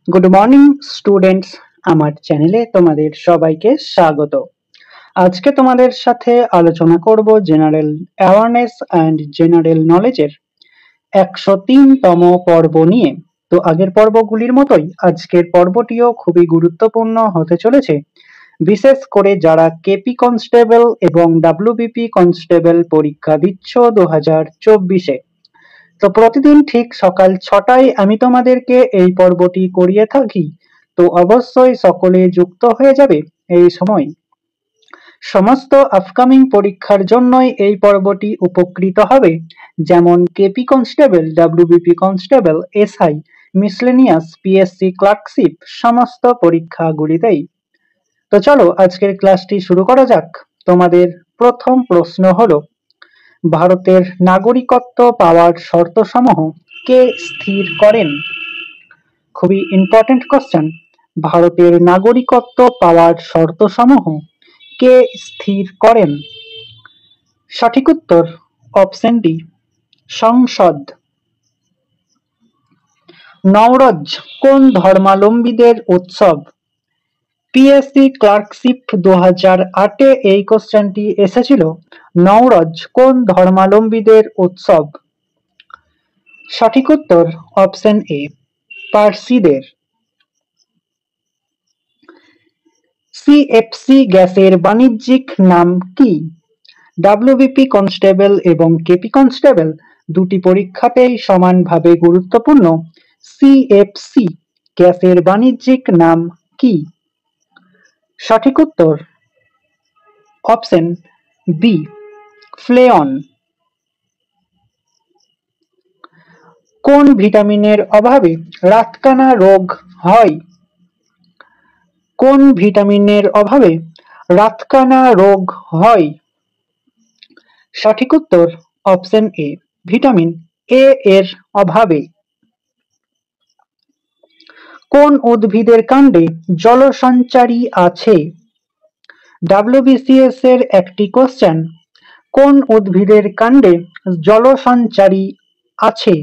Good morning students, আমার চ্যানেলে তোমাদের সবাইকে স্বাগত। আজকে তোমাদের সাথে আলোচনা করব জেনারেল অ্যাওয়ারনেস অ্যান্ড জেনারেল নলেজের 103তম পর্ব নিয়ে। তো আগের পর্বগুলির মতোই আজকের পর্বটিও খুবই গুরুত্বপূর্ণ হতে চলেছে, বিশেষ করে যারা কেপি কনস্টেবল এবং ডাব্লিউবিপি কনস্টেবল পরীক্ষা দিচ্ছ 2024-এ। তো প্রতিদিন ঠিক সকাল 6টায় আমি তোমাদেরকে এই পর্বটি করিয়ে থাকি, তো অবশ্যই সকলে যুক্ত হয়ে যাবে এই সময়। সমস্ত আপকামিং পরীক্ষার জন্যই এই পর্বটি উপকৃত হবে, যেমন KP constable, WBP constable, SI, miscellaneous, PSC clerkship সমস্ত পরীক্ষাগুলিতেই। তো চলো আজকের ক্লাসটি শুরু করা যাক। তোমাদের প্রথম প্রশ্ন হলো, ভারতের নাগরিকত্ব পাওয়ার শর্তসমূহ কে স্থির করেন? খুবই ইম্পর্টেন্ট কোশ্চেন। ভারতের নাগরিকত্ব পাওয়ার শর্তসমূহ কে স্থির করেন? সঠিক উত্তর অপশন ডি, সংসদ। নওরোজ কোন ধর্মাবলম্বীদের উৎসব? পিএসসি ক্লার্কশিপ 2008-এ এই কোশ্চেনটি এসেছিল। নওরোজ কোন ধর্মাবলম্বীদের উৎসব? সঠিক উত্তর অপশন এ, পার্সিদের। সিএফসি গ্যাসের বাণিজ্যিক নাম কি? ডাব্লিউবিপি কনস্টেবল এবং কেপি কনস্টেবল দুটি পরীক্ষাতেই সমানভাবে গুরুত্বপূর্ণ। সিএফসি গ্যাসের বাণিজ্যিক নাম কি? সঠিক উত্তর অপশন বি, ফ্লেয়ন। কোন ভিটামিনের অভাবে রাতকানা রোগ হয়? কোন ভিটামিনের অভাবে রাতকানা রোগ হয়? সঠিক উত্তর অপশন এ, ভিটামিন এ এর অভাবে। কোন উদ্ভিদের কাণ্ডে জলসঞ্চারী আছে? ডাব্লিউবিসিএস এর একটি কোশ্চেন। কোন উদ্ভিদের কাণ্ডে জলসঞ্চারী আছে?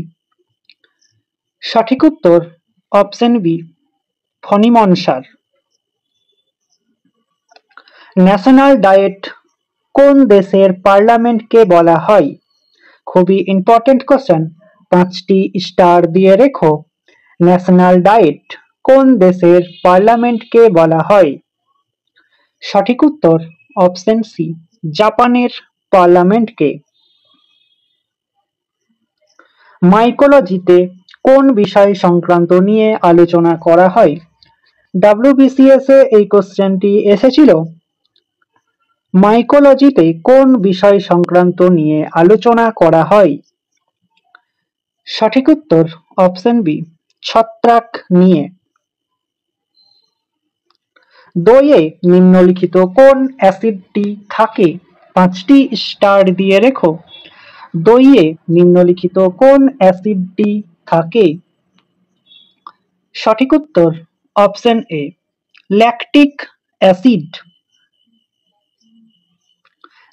সঠিক উত্তর অপশন বি, ফণিমনসার। ন্যাশনাল ডায়েট কোন দেশের পার্লামেন্টকে বলা হয়? খুবই ইম্পর্টেন্ট কোশ্চেন, 5টি স্টার দিয়ে রেখো। ন্যাশনাল ডায়েট কোন দেশের পার্লামেন্টকে বলা হয়? সঠিক উত্তর অপশন সি, জাপানের পার্লামেন্টকে। মাইকোলজিতে কোন বিষয় সংক্রান্ত নিয়ে আলোচনা করা হয়? ডাব্লিউবিসিএস এ এই কোশ্চেনটি এসেছিল। মাইকোলজিতে কোন বিষয় সংক্রান্ত নিয়ে আলোচনা করা হয়? সঠিক উত্তর অপশন বি, ছত্রাক নিয়ে। দইয়ে নিম্নলিখিত কোন অ্যাসিডটি থাকে? 5টি স্টার দিয়ে রেখো। দইয়ে নিম্নলিখিত কোন অ্যাসিডটি থাকে? সঠিক উত্তর অপশন এ, ল্যাকটিক অ্যাসিড।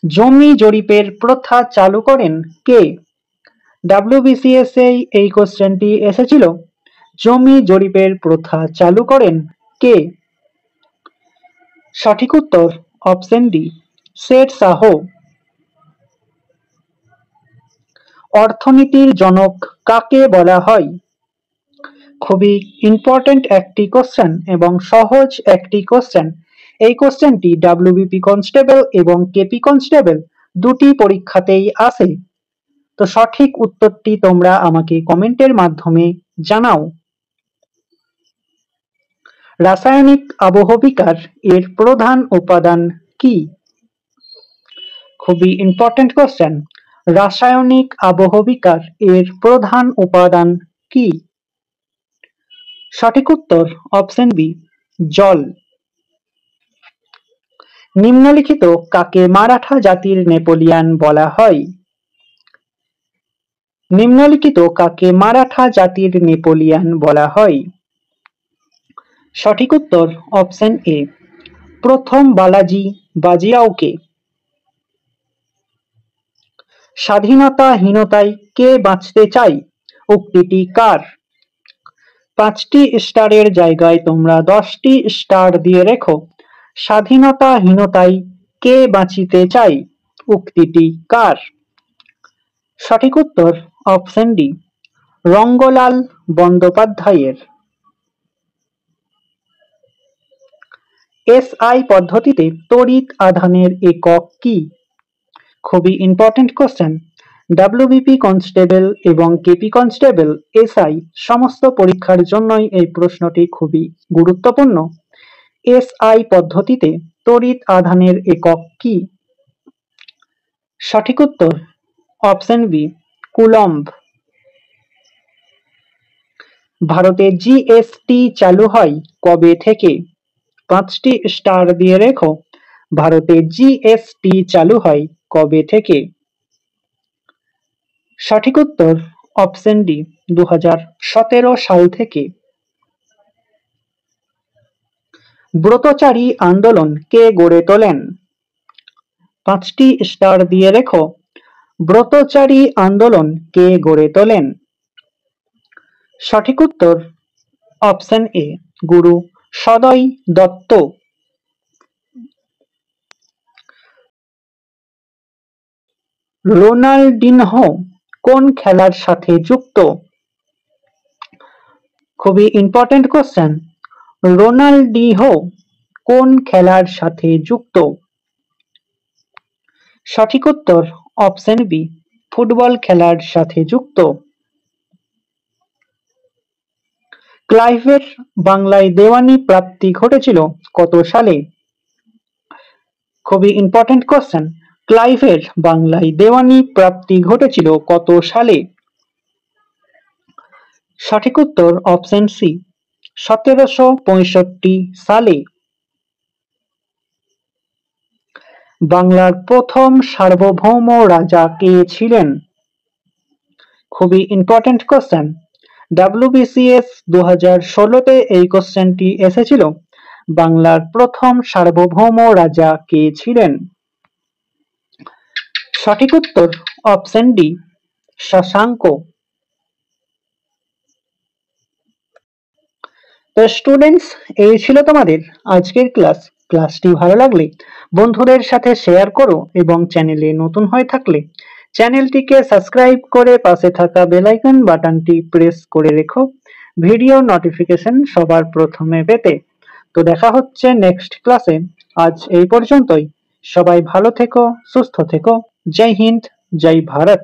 জমি জরিপের প্রথা চালু করেন কে? ডাব্লিউবিসিএস এই কোশ্চেনটি এসেছিল। জমি জরিপের প্রথা চালু করেন কে? সঠিক উত্তর অপশন ডি, শের শাহ। অর্থনীতির জনক কাকে বলা হয়? খুবই ইম্পর্টেন্ট একটি কোশ্চেন এবং সহজ একটি কোশ্চেন। এই কোশ্চেনটি ডাব্লিউবিপি কনস্টেবল এবং কেপি কনস্টেবল দুটি পরীক্ষাতেই আসে। তো সঠিক উত্তরটি তোমরা আমাকে কমেন্টের মাধ্যমে জানাও। রাসায়নিক আবহবিকার এর প্রধান উপাদান কি? খুবই ইম্পর্টেন্ট কোশ্চেন। রাসায়নিক আবহবিকার এর প্রধান উপাদান কি? সঠিক উত্তর অপশন বি, জল। নিম্নলিখিত কাকে মারাঠা জাতির নেপোলিয়ান বলা হয়? নিম্নলিখিত কাকে মারাঠা জাতির নেপোলিয়ান বলা হয়? সঠিক উত্তর অপশন এ, প্রথম বালাজি বাজিরাওকে। স্বাধীনতাহীনতায় কে বাঁচতে চায় উক্তিটি কার? 5টি স্টারের জায়গায় তোমরা 10টি স্টার দিয়ে রেখো। স্বাধীনতাহীনতায় কে বাঁচিতে চাই, উক্তিটি কার? সঠিক উত্তর অপশন ডি, রঙ্গলাল বন্দ্যোপাধ্যায়ের। এসআই পদ্ধতিতে তড়িৎ আধানের একক কি? খুবই ইম্পর্টেন্ট কোশ্চেন। ডাব্লিউবিপি কনস্টেবল এবং কেপি কনস্টেবল, এসআই সমস্ত পরীক্ষার জন্যই এই প্রশ্নটি খুবই গুরুত্বপূর্ণ। এসআই পদ্ধতিতে তড়িৎ আধানের একক কি? সঠিক উত্তর অপশন বি, কুলম্ব। ভারতে জিএসটি চালু হয় কবে থেকে? 5টি স্টার দিয়ে রেখো। ভারতে জিএসটি চালু হয় কবে থেকে? সঠিক উত্তর অপশন ডি, 2017 সাল থেকে। ব্রতচারী আন্দোলন কে গড়ে তোলেন? 5টি স্টার দিয়ে রেখো। ব্রতচারী আন্দোলন কে গড়ে তোলেন? সঠিক উত্তর option A, Guru Saday Dutta. Ronaldinho কোন খেলার সাথে যুক্ত? খুবই ইম্পর্টেন্ট কোশ্চেন। রোনাল্ডিনহো কোন খেলার সাথে যুক্ত? সঠিক উত্তর অপশন বি, ফুটবল খেলার সাথে যুক্ত। ক্লাইভের বাংলায় দেওয়ানি প্রাপ্তি ঘটেছিল কত সালে? খুবই ইম্পর্টেন্ট কোশ্চেন। ক্লাইভের বাংলায় দেওয়ানি প্রাপ্তি ঘটেছিল কত সালে? সঠিক উত্তর অপশন সি, 1765 সালে। বাংলার প্রথম সার্বভৌম রাজা কে ছিলেন? খুবই ইম্পর্টেন্ট কোশ্চেন। ডাব্লিউবিসিএস 2016-তে এই কোশ্চেনটি এসেছিল। বাংলার প্রথম সার্বভৌম রাজা কে ছিলেন? সঠিক উত্তর অপশন ডি, শশাঙ্ক। তো স্টুডেন্টস, এই ছিল তোমাদের আজকের ক্লাস। ক্লাসটি ভালো লাগলে বন্ধুদের সাথে শেয়ার করো এবং চ্যানেলে নতুন হয়ে থাকলে চ্যানেলটিকে সাবস্ক্রাইব করে পাশে থাকা বেল আইকন বাটনটি প্রেস করে রেখো ভিডিও নোটিফিকেশন সবার প্রথমে পেতে। তো দেখা হচ্ছে নেক্সট ক্লাসে। আজ এই পর্যন্তই। সবাই ভালো থেকো, সুস্থ থেকো। জয় হিন্দ, জয় ভারত।